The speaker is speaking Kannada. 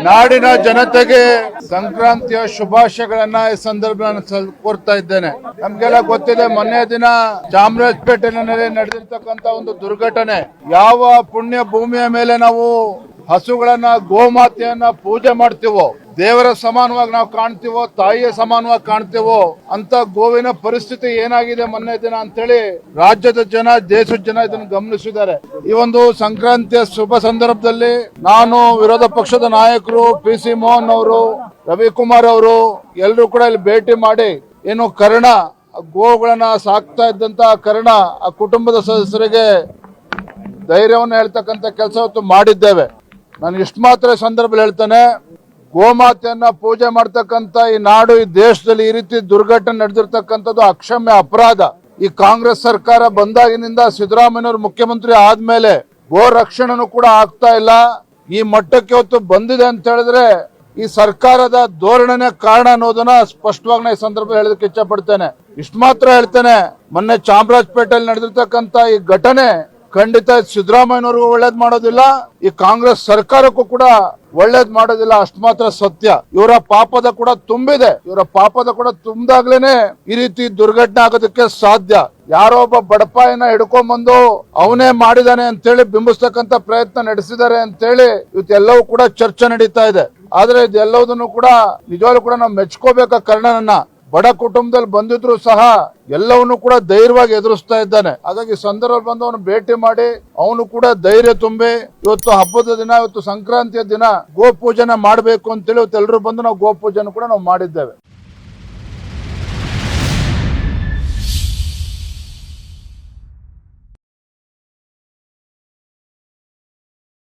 ನಾಡಿನ ಜನತೆಗೆ ಸಂಕ್ರಾಂತಿಯ ಶುಭಾಶಯಗಳನ್ನ ಈ ಸಂದರ್ಭ ಕೋರ್ತಾ ಇದ್ದೇನೆ. ನಮ್ಗೆಲ್ಲ ಗೊತ್ತಿದೆ, ಮೊನ್ನೆ ದಿನ ಚಾಮರಾಜಪೇಟೆನಲ್ಲಿ ನಡೆದಿರ್ತಕ್ಕಂತ ಒಂದು ದುರ್ಘಟನೆ. ಯಾವ ಪುಣ್ಯ ಭೂಮಿಯ ಮೇಲೆ ನಾವು ಹಸುಗಳನ್ನ, ಗೋಮಾತೆಯನ್ನ ಪೂಜೆ ಮಾಡ್ತೀವೋ, ದೇವರ ಸಮಾನವಾಗಿ ನಾವು ಕಾಣ್ತೀವೋ, ತಾಯಿಯ ಸಮಾನವಾಗಿ ಕಾಣ್ತೀವೋ ಅಂತ ಗೋವಿನ ಪರಿಸ್ಥಿತಿ ಏನಾಗಿದೆ ಮೊನ್ನೆ ದಿನ ಅಂತೇಳಿ ರಾಜ್ಯದ ಜನ, ದೇಶದ ಜನ ಇದನ್ನು ಗಮನಿಸಿದ್ದಾರೆ. ಈ ಒಂದು ಸಂಕ್ರಾಂತಿಯ ಶುಭ ಸಂದರ್ಭದಲ್ಲಿ ನಾನು, ವಿರೋಧ ಪಕ್ಷದ ನಾಯಕರು, PC ಮೋಹನ್ ಅವರು, ರವಿಕುಮಾರ್ ಅವರು ಎಲ್ಲರೂ ಕೂಡ ಇಲ್ಲಿ ಭೇಟಿ ಮಾಡಿ ಏನು ಕರ್ಣ ಗೋಗಳನ್ನ ಸಾಕ್ತಾ ಇದ್ದಂತ ಕರ್ಣ ಆ ಕುಟುಂಬದ ಸದಸ್ಯರಿಗೆ ಧೈರ್ಯವನ್ನು ಹೇಳ್ತಕ್ಕಂಥ ಕೆಲಸ ಇವತ್ತು ಮಾಡಿದ್ದೇವೆ. ನಾನು ಇಷ್ಟು ಮಾತ್ರ ಸಂದರ್ಭದಲ್ಲಿ ಹೇಳ್ತೇನೆ, ಗೋಮಾತೆಯನ್ನ ಪೂಜೆ ಮಾಡ್ತಕ್ಕಂಥ ಈ ನಾಡು, ಈ ದೇಶದಲ್ಲಿ ಈ ರೀತಿ ದುರ್ಘಟನೆ ನಡೆದಿರ್ತಕ್ಕಂಥದ್ದು ಅಕ್ಷಮ್ಯ ಅಪರಾಧ. ಈ ಕಾಂಗ್ರೆಸ್ ಸರ್ಕಾರ ಬಂದಾಗಿನಿಂದ ಸಿದ್ದರಾಮಯ್ಯನವರು ಮುಖ್ಯಮಂತ್ರಿ ಆದ್ಮೇಲೆ ಗೋ ರಕ್ಷಣೆನೂ ಕೂಡ ಆಗ್ತಾ ಇಲ್ಲ. ಈ ಮಟ್ಟಕ್ಕೆ ಇವತ್ತು ಬಂದಿದೆ ಅಂತ ಹೇಳಿದ್ರೆ ಈ ಸರ್ಕಾರದ ಧೋರಣೆನೇ ಕಾರಣ ಅನ್ನೋದನ್ನ ಸ್ಪಷ್ಟವಾಗಿ ಈ ಸಂದರ್ಭದಲ್ಲಿ ಹೇಳೋದಕ್ಕೆ ಇಚ್ಛೆ ಪಡ್ತೇನೆ. ಇಷ್ಟು ಮಾತ್ರ ಹೇಳ್ತೇನೆ, ಮೊನ್ನೆ ಚಾಮರಾಜಪೇಟೆಯಲ್ಲಿ ನಡೆದಿರ್ತಕ್ಕಂಥ ಈ ಘಟನೆ ಖಂಡಿತ ಸಿದ್ದರಾಮಯ್ಯನವ್ರಿಗೂ ಒಳ್ಳೇದ್ ಮಾಡೋದಿಲ್ಲ, ಈ ಕಾಂಗ್ರೆಸ್ ಸರ್ಕಾರಕ್ಕೂ ಕೂಡ ಒಳ್ಳೇದ್ ಮಾಡೋದಿಲ್ಲ. ಅಷ್ಟು ಮಾತ್ರ ಸತ್ಯ. ಇವರ ಪಾಪದ ಕೂಡ ತುಂಬಿದೆ. ಇವರ ಪಾಪದ ಕೂಡ ತುಂಬಿದಾಗ್ಲೇನೆ ಈ ರೀತಿ ದುರ್ಘಟನೆ ಆಗೋದಕ್ಕೆ ಸಾಧ್ಯ. ಯಾರೋ ಒಬ್ಬ ಬಡಪಾಯಿನ ಹಿಡ್ಕೊಂಡ್ಬಂದು ಅವನೇ ಮಾಡಿದಾನೆ ಅಂತೇಳಿ ಬಿಂಬಿಸ್ತಕ್ಕಂತ ಪ್ರಯತ್ನ ನಡೆಸಿದ್ದಾರೆ ಅಂತೇಳಿ ಇವತ್ತೆಲ್ಲವೂ ಕೂಡ ಚರ್ಚೆ ನಡೀತಾ ಇದೆ. ಆದ್ರೆ ಇದೆಲ್ಲದನ್ನು ಕೂಡ ನಿಜವಾಗ್ಲೂ ಕೂಡ ನಾವು ಮೆಚ್ಕೋಬೇಕ. ಕರ್ಣನನ್ನ ಬಡ ಕುಟುಂಬದಲ್ಲಿ ಬಂದಿದ್ರು ಸಹ ಎಲ್ಲವನ್ನೂ ಕೂಡ ಧೈರ್ಯವಾಗಿ ಎದುರಿಸ್ತಾ ಇದ್ದಾನೆ. ಹಾಗಾಗಿ ಸಂದರ್ಭ ಬಂದು ಅವನು ಭೇಟಿ ಮಾಡಿ ಅವನು ಕೂಡ ಧೈರ್ಯ ತುಂಬಿ ಇವತ್ತು ಹಬ್ಬದ ದಿನ, ಇವತ್ತು ಸಂಕ್ರಾಂತಿಯ ದಿನ ಗೋ ಪೂಜೆನ ಮಾಡಬೇಕು ಅಂತೇಳಿ ಇವತ್ತು ಎಲ್ಲರೂ ಬಂದು ನಾವು ಗೋ ಪೂಜೆನ ಕೂಡ ನಾವು ಮಾಡಿದ್ದೇವೆ.